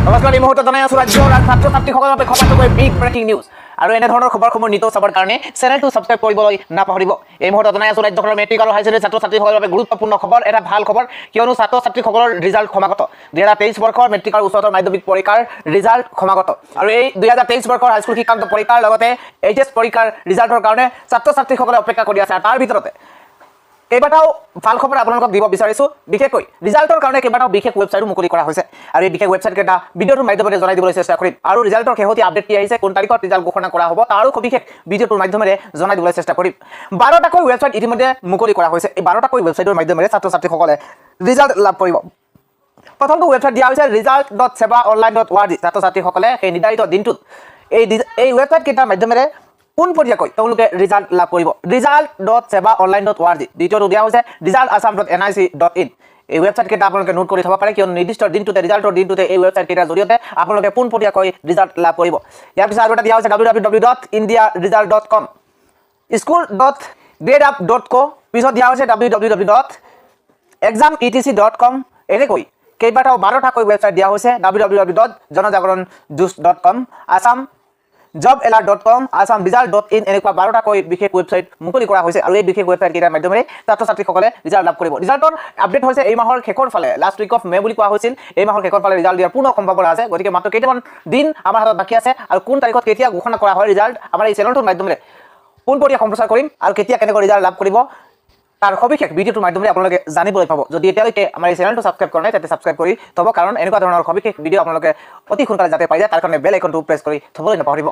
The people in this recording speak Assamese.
নমস্কাৰ, এই মুহূৰ্তত জনাই আছোঁ ৰাজ্যৰ ছাত্ৰ ছাত্ৰীসকলৰ বাবে খবৰটোকৈ বিগ ব্ৰেকিং নিউজ। আৰু এনেধৰণৰ খবৰসমূহ নিতৌ চাবৰ কাৰণে চেনেলটো ছাবস্ক্ৰাইব কৰিবলৈ নাপাহৰিব। এই মুহূৰ্তত জনাই আছোঁ ৰাজ্যখনৰ মেট্ৰিক আৰু হাই ছেকেণ্ডেৰী ছাত্ৰ ছাত্ৰীসকলৰ বাবে গুৰুত্বপূৰ্ণ খবৰ, এটা ভাল খবৰ, কিয়নো ছাত্ৰ ছাত্ৰীসকলৰ ৰিজাল্ট সমাগত। 2023 বৰ্ষৰ মেট্ৰিক আৰু উচ্চতৰ মাধ্যমিক পৰীক্ষাৰ ৰিজাল্ট সমাগত। আৰু এই 2023 বৰ্ষৰ হাইস্কুল শিক্ষান্ত পৰীক্ষাৰ লগতে এইচএছ পৰীক্ষাৰ ৰিজাল্টৰ কাৰণে ছাত্ৰ ছাত্ৰীসকলে অপেক্ষা কৰি আছে। তাৰ ভিতৰতে কেইবাটাও ভাল খবৰ আপোনালোকক দিব বিচাৰিছোঁ। বিশেষকৈ ৰিজাল্টৰ কাৰণে কেইবাটাও বিশেষ ৱেবছাইটো মুকলি কৰা হৈছে আৰু এই বিশেষ ৱেবছাইটকেইটা ভিডিঅ'টোৰ মাধ্যমেৰে জনাই দিবলৈ চেষ্টা কৰিম। আৰু ৰিজাল্টৰ শেহতীয়া আপডেট কি আহিছে, কোন তাৰিখত ৰিজাল্ট ঘোষণা কৰা হ'ব, তাৰো সবিশেষ ভিডিঅ'টোৰ মাধ্যমেৰে জনাই দিবলৈ চেষ্টা কৰিম। 12টাকৈ ৱেবছাইট ইতিমধ্যে মুকলি কৰা হৈছে। এই 12টাকৈ ৱেবছাইটৰ মাধ্যমেৰে ছাত্ৰ ছাত্ৰীসকলে ৰিজাল্ট লাভ কৰিব। প্ৰথমটো ৱেবছাইট দিয়া হৈছে result.sebaonline.org। ছাত্ৰ ছাত্ৰীসকলে সেই নিৰ্ধাৰিত দিনটোত এই ৱেবছাইটকেইটাৰ মাধ্যমেৰে পোনপটীয়াকৈ তেওঁলোকে ৰিজাল্ট লাভ কৰিব। result.sebaonline.org। দ্বিতীয়টো দিয়া হৈছে resultassam.nic.in। এই ৱেবছাইটকেইটা আপোনালোকে নোট কৰি থ'ব পাৰে, কিয়নো নিৰ্দিষ্ট দিনটোতে ৰিজাল্টৰ দিনটোতে এই ৱেবছাইটকেইটাৰ জৰিয়তে আপোনালোকে পোনপটীয়াকৈ ৰিজাল্ট লাভ কৰিব। ইয়াৰ পিছত আৰু এটা দিয়া হৈছে www.indiaresult.com, school.gradeup.co, পিছত দিয়া হৈছে www.exametc.com। এনেকৈ কেইবাটাও 12টাকৈ ৱেবছাইট দিয়া হৈছে। www.janajagaronjuice.com, assam jobalert.com, assamresult.in, এনেকুৱা 12টাকৈ বিশেষ ৱেবছাইট মুকলি কৰা হৈছে। আৰু এই বিশেষ ৱেবছাইটকেইটাৰ মাধ্যমেৰে ছাত্ৰ ছাত্ৰীসকলে ৰিজাল্ট লাভ কৰিব। ৰিজাল্টৰ আপডেট হৈছে এই মাহৰ শেষৰ ফালে, লাষ্ট উইক অফ মে বুলি কোৱা হৈছিল। এই মাহৰ শেষৰ ফালে ৰিজাল্ট দিয়াৰ পূৰ্ণ সম্ভাৱনা আছে। গতিকে মাত্ৰ কেইটামান দিন আমাৰ হাতত বাকী আছে। আৰু কোন তাৰিখত কেতিয়া ঘোষণা কৰা হয় ৰিজাল্ট, আমাৰ এই চেনেলটোৰ মাধ্যমেৰে পোনপটীয়া সম্প্ৰচাৰ কৰিম। আৰু কেতিয়া কেনেকৈ ৰিজাল্ট লাভ কৰিব তাৰ সবিশেষ ভিডিঅ'টোৰ মাধ্যমেৰে আপোনালোকে জানিবলৈ পাব। যদি এতিয়ালৈকে আমাৰ এই চেনেলটো ছাবস্ক্ৰাইব কৰা নাই তেন্তে ছাবস্ক্ৰাইব কৰি থ'ব, কাৰণ এনেকুৱা ধৰণৰ সবিশেষ ভিডিঅ' আপোনালোকে অতি সোনকালে যাতে পাই যায় তাৰ কাৰণে বেল আইকনটো প্ৰেছ কৰি থ'বলৈ নাপাহৰিব।